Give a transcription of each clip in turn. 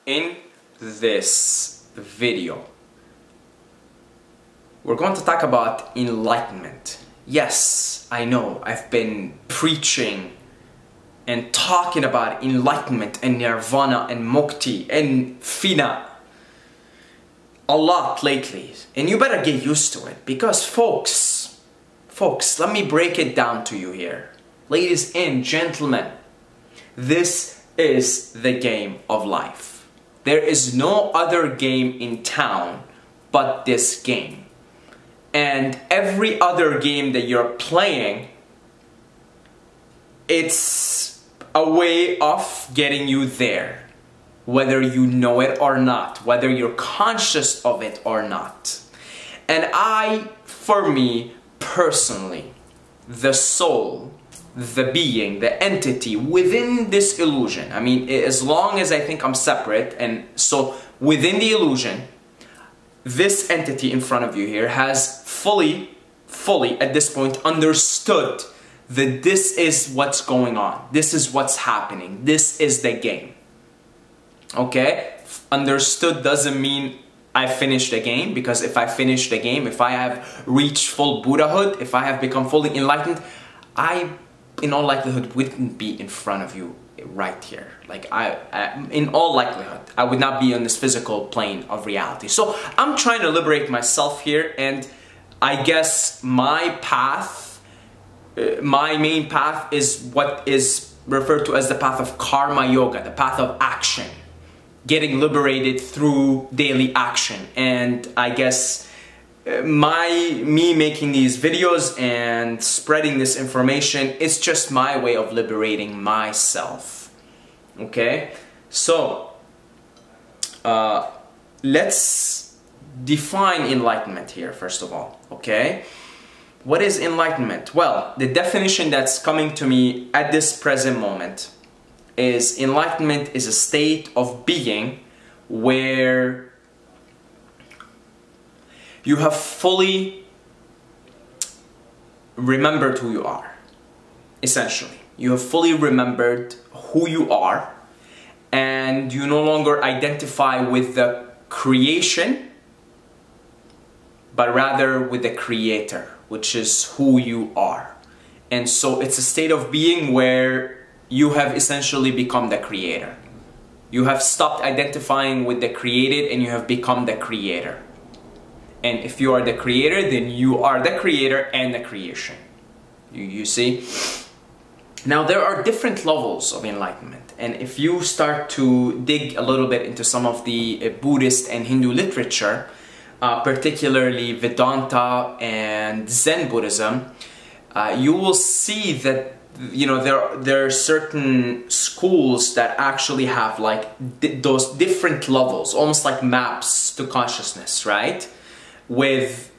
In this video, we're going to talk about enlightenment. Yes, I know, I've been preaching and talking about enlightenment and nirvana and mukti and fina a lot lately. And you better get used to it because folks, let me break it down to you here. Ladies and gentlemen, this is the game of life. There is no other game in town but this game. And every other game that you're playing, it's a way of getting you there. Whether you know it or not, whether you're conscious of it or not. And for me, personally, the soul, the being, the entity within this illusion, I mean, as long as I think I'm separate, and so within the illusion, this entity in front of you here has fully at this point understood that this is what's going on, this is what's happening, this is the game. Okay? Understood doesn't mean I finished the game, because if I finish the game, if I have reached full Buddhahood, if I have become fully enlightened, I in all likelihood wouldn't be in front of you right here. Like in all likelihood, I would not be on this physical plane of reality. So I'm trying to liberate myself here, and I guess my path, my main path is what is referred to as the path of karma yoga, the path of action. Getting liberated through daily action. And I guess me making these videos and spreading this information is just my way of liberating myself. Okay? So, let's define enlightenment here, first of all. Okay? What is enlightenment? Well, the definition that's coming to me at this present moment is enlightenment is a state of being where you have fully remembered who you are. Essentially, you have fully remembered who you are, and you no longer identify with the creation, but rather with the creator, which is who you are. And so it's a state of being where you have essentially become the creator. You have stopped identifying with the created and you have become the creator. And if you are the creator, then you are the creator and the creation. You see? Now there are different levels of enlightenment. And if you start to dig a little bit into some of the Buddhist and Hindu literature, particularly Vedanta and Zen Buddhism, you will see that there are certain schools that actually have like those different levels, almost like maps to consciousness, right? With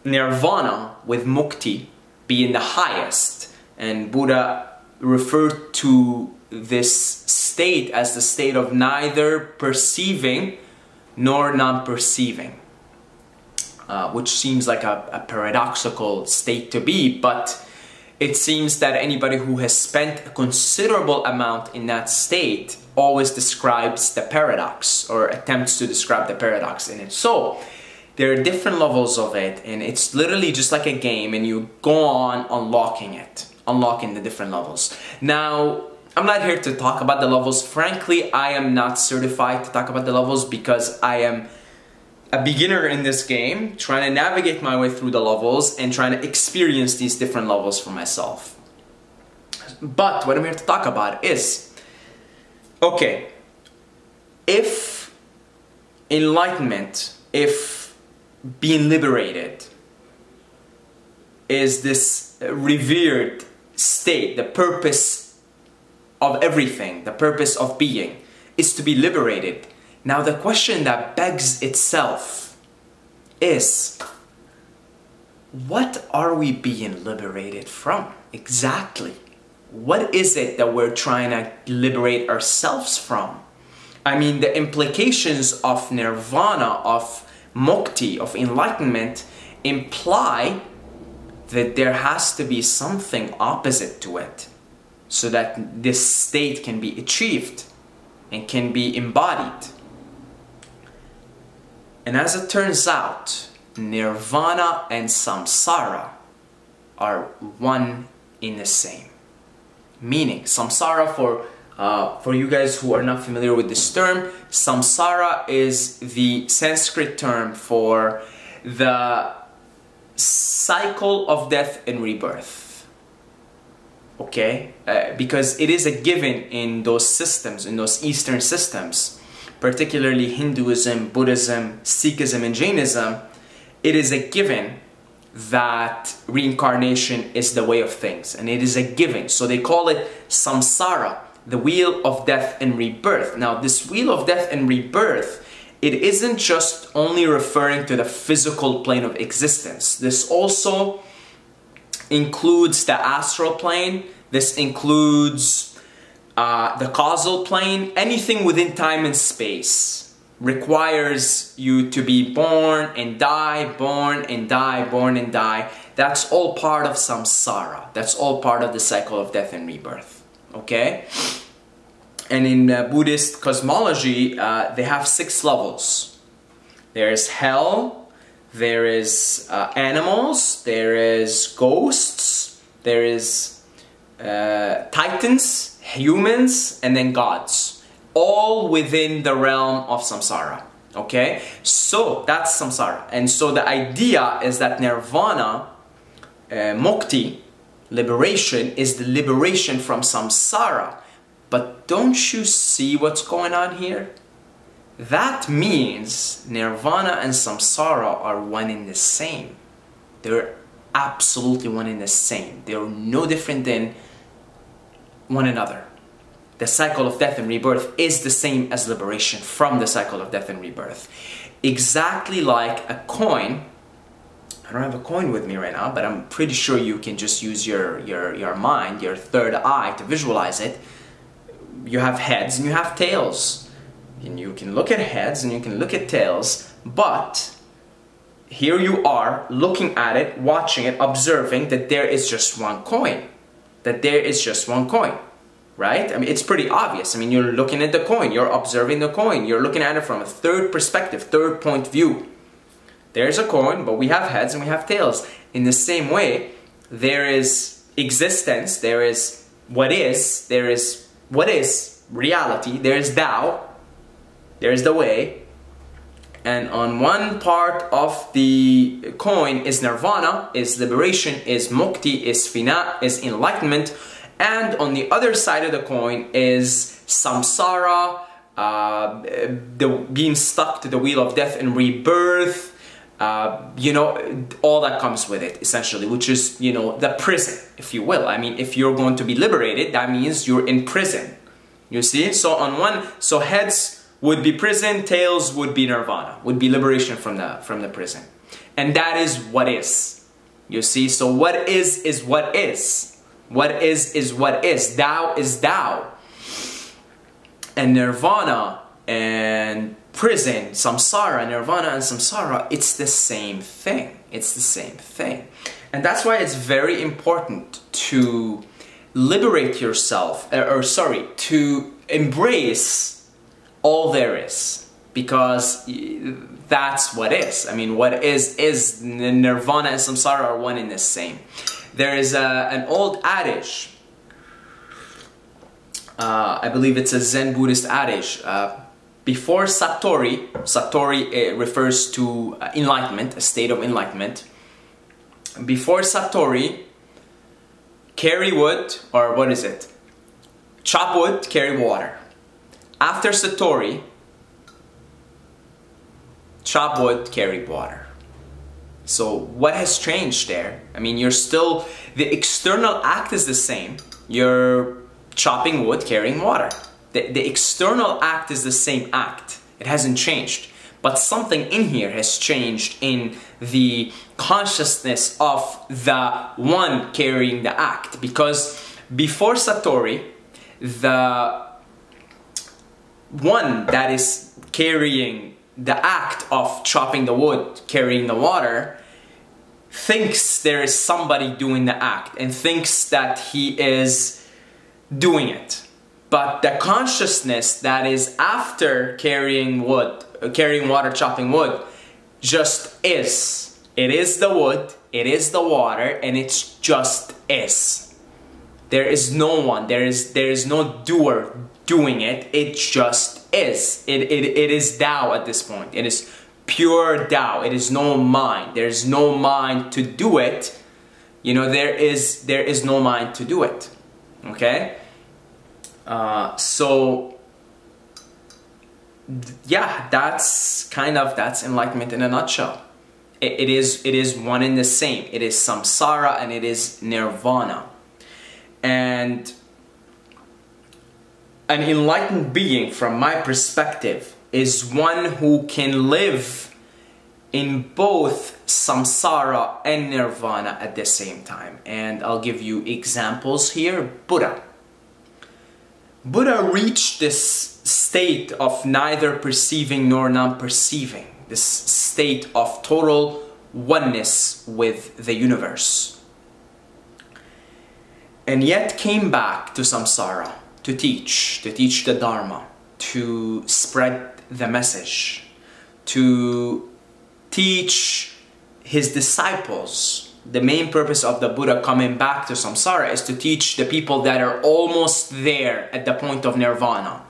nirvana, with mukti being the highest, and Buddha referred to this state as the state of neither perceiving nor non-perceiving, which seems like a paradoxical state to be, but it seems that anybody who has spent a considerable amount in that state always describes the paradox, or attempts to describe the paradox in it. So there are different levels of it, and it's literally just like a game, and you go on unlocking the different levels. Now, I'm not here to talk about the levels. Frankly, I am not certified to talk about the levels because I am a beginner in this game, trying to navigate my way through the levels and trying to experience these different levels for myself. But what I'm here to talk about is, okay, if enlightenment, if being liberated is this revered state, the purpose of everything, the purpose of being is to be liberated. Now the question that begs itself is, what are we being liberated from exactly? What is it that we're trying to liberate ourselves from? I mean, the implications of nirvana, of mukti, of enlightenment imply that there has to be something opposite to it so that this state can be achieved. and can be embodied. And as it turns out, nirvana and samsara are one in the same. Meaning, samsara, for you guys who are not familiar with this term, samsara is the Sanskrit term for the cycle of death and rebirth. Okay? Because it is a given in those systems, in those Eastern systems, particularly Hinduism, Buddhism, Sikhism, and Jainism. It is a given that reincarnation is the way of things, and it is a given. So they call it samsara, the wheel of death and rebirth. Now, this wheel of death and rebirth, it isn't just only referring to the physical plane of existence. This also includes the astral plane. This includes the causal plane. Anything within time and space requires you to be born and die, born and die, born and die. That's all part of samsara. That's all part of the cycle of death and rebirth. Okay? And in Buddhist cosmology, they have 6 levels. There is hell, there is animals, there is ghosts, there is titans, humans, and then gods. All within the realm of samsara. Okay? So that's samsara. And so the idea is that nirvana, mukti, liberation, is the liberation from samsara. But don't you see what's going on here? That means nirvana and samsara are one in the same. They're absolutely one in the same. They're no different than one another. The cycle of death and rebirth is the same as liberation from the cycle of death and rebirth. Exactly like a coin. I don't have a coin with me right now, but I'm pretty sure you can just use your mind, your third eye, to visualize it. You have heads and you have tails. And you can look at heads and you can look at tails, but here you are looking at it, watching it, observing that there is just one coin. That there is just one coin. Right? I mean, it's pretty obvious. I mean, you're looking at the coin, you're observing the coin, you're looking at it from a third perspective, third point view. There's a coin, but we have heads and we have tails. In the same way, there is existence, there is what is, there is what is reality, there is Tao, there is the way, and on one part of the coin is nirvana, is liberation, is mukti, is fina, is enlightenment. And on the other side of the coin is samsara, being stuck to the wheel of death and rebirth, you know, all that comes with it, essentially, which is, you know, the prison, if you will. I mean, if you're going to be liberated, that means you're in prison. You see? So on one, so heads would be prison, tails would be nirvana, would be liberation from the prison. And that is what is. You see? So what is what is. What is what is. Tao is Tao. And nirvana and prison, samsara, nirvana and samsara, it's the same thing. It's the same thing. And that's why it's very important to liberate yourself, to embrace all there is. Because that's what is. I mean, what is nirvana and samsara are one in the same. There is an old adage, I believe it's a Zen Buddhist adage, before Satori, Satori refers to enlightenment, a state of enlightenment. Before Satori, carry wood, or what is it? Chop wood, carry water. After Satori, chop wood, carry water. So what has changed there? I mean, you're still, the external act is the same. You're chopping wood, carrying water. The external act is the same act. It hasn't changed. But something in here has changed in the consciousness of the one carrying the act. Because before Satori, the one that is carrying the act of chopping the wood, carrying the water, thinks there is somebody doing the act and thinks that he is doing it. But the consciousness that is after carrying wood, carrying water, chopping wood, just is. It is the wood, it is the water, and it's just is. There is no one, there is no doer doing it, it just is. It is Tao at this point. It is pure Tao. It is no mind. There is no mind to do it. You know, there is no mind to do it. Okay? So yeah, that's enlightenment in a nutshell. It is one and the same. It is samsara and it is nirvana. And an enlightened being, from my perspective, is one who can live in both samsara and nirvana at the same time. And I'll give you examples here. Buddha reached this state of neither perceiving nor non-perceiving, this state of total oneness with the universe, and yet came back to samsara to teach the Dharma, to spread the message, to teach his disciples. The main purpose of the Buddha coming back to samsara is to teach the people that are almost there at the point of nirvana.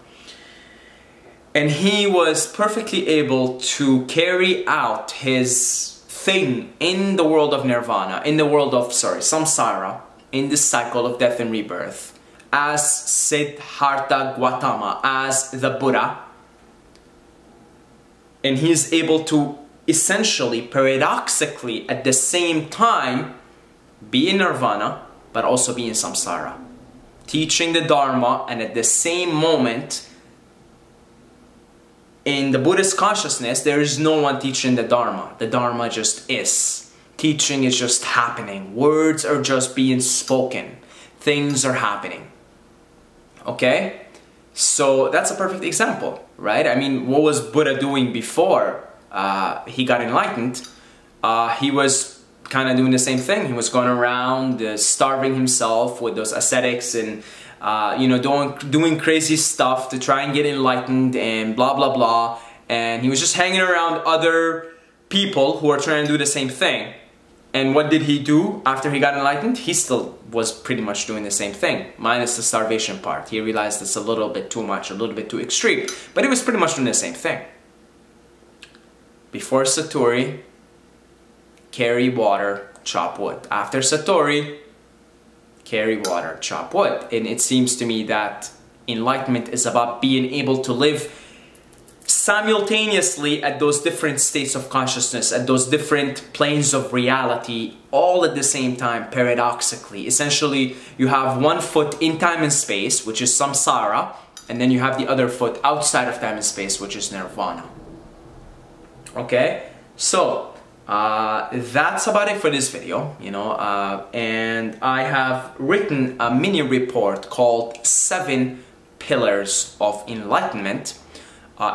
And he was perfectly able to carry out his thing in the world of nirvana, in the world of, samsara, in this cycle of death and rebirth, as Siddhartha Gautama, as the Buddha. And he is able to essentially, paradoxically, at the same time, be in nirvana, but also be in samsara. Teaching the Dharma, and at the same moment, in the Buddhist consciousness, there is no one teaching the Dharma. The Dharma just is. Teaching is just happening. Words are just being spoken. Things are happening. Okay? So that's a perfect example, right? I mean, what was Buddha doing before he got enlightened? He was kind of doing the same thing. He was going around starving himself with those ascetics and you know, doing crazy stuff to try and get enlightened and blah blah blah. And he was just hanging around other people who are trying to do the same thing. And what did he do after he got enlightened? He still was pretty much doing the same thing, minus the starvation part. He realized it's a little bit too much, a little bit too extreme, but he was pretty much doing the same thing. Before Satori, carry water, chop wood. After Satori, carry water, chop wood. And it seems to me that enlightenment is about being able to live simultaneously at those different states of consciousness, at those different planes of reality, all at the same time, paradoxically. Essentially, you have one foot in time and space, which is samsara, and then you have the other foot outside of time and space, which is nirvana. Okay? So, that's about it for this video, you know, and I have written a mini report called 7 Pillars of Enlightenment.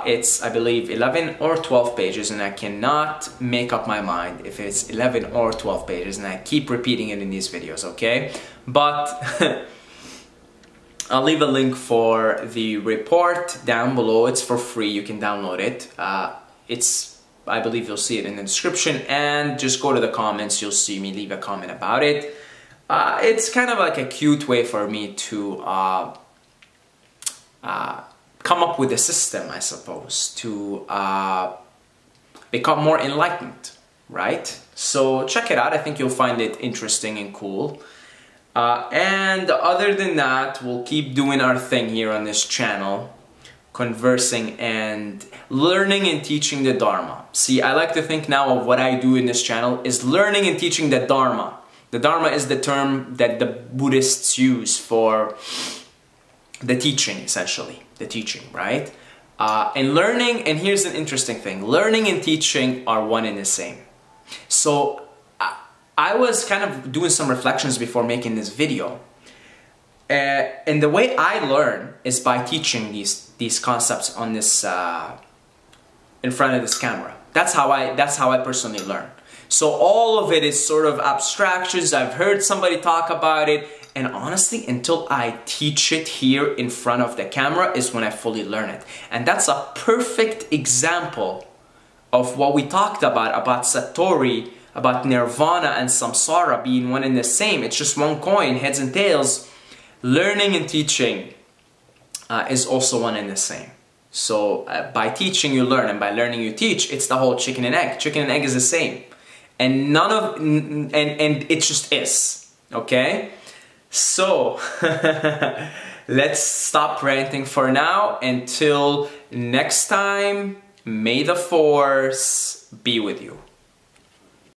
It's, I believe, 11 or 12 pages, and I cannot make up my mind if it's 11 or 12 pages, and I keep repeating it in these videos, okay? But I'll leave a link for the report down below. It's for free, you can download it. I believe you'll see it in the description, and just go to the comments, you'll see me leave a comment about it. It's kind of like a cute way for me to come up with a system, I suppose, to become more enlightened, right? So check it out. I think you'll find it interesting and cool. And other than that, we'll keep doing our thing here on this channel, conversing and learning and teaching the Dharma. See, I like to think now of what I do in this channel is learning and teaching the Dharma. The Dharma is the term that the Buddhists use for the teaching, essentially. The teaching, right? And learning, and here's an interesting thing, learning and teaching are one and the same. So I was kind of doing some reflections before making this video. And the way I learn is by teaching these concepts on this in front of this camera. That's how I personally learn. So all of it is sort of abstractions. I've heard somebody talk about it, And honestly, until I teach it here in front of the camera is when I fully learn it. And that's a perfect example of what we talked about Satori, about nirvana and samsara being one and the same. It's just one coin, heads and tails. Learning and teaching is also one and the same. So by teaching you learn, and by learning you teach. It's the whole chicken and egg. Chicken and egg is the same. And it just is. Okay? So let's stop ranting for now. Until next time, may the force be with you.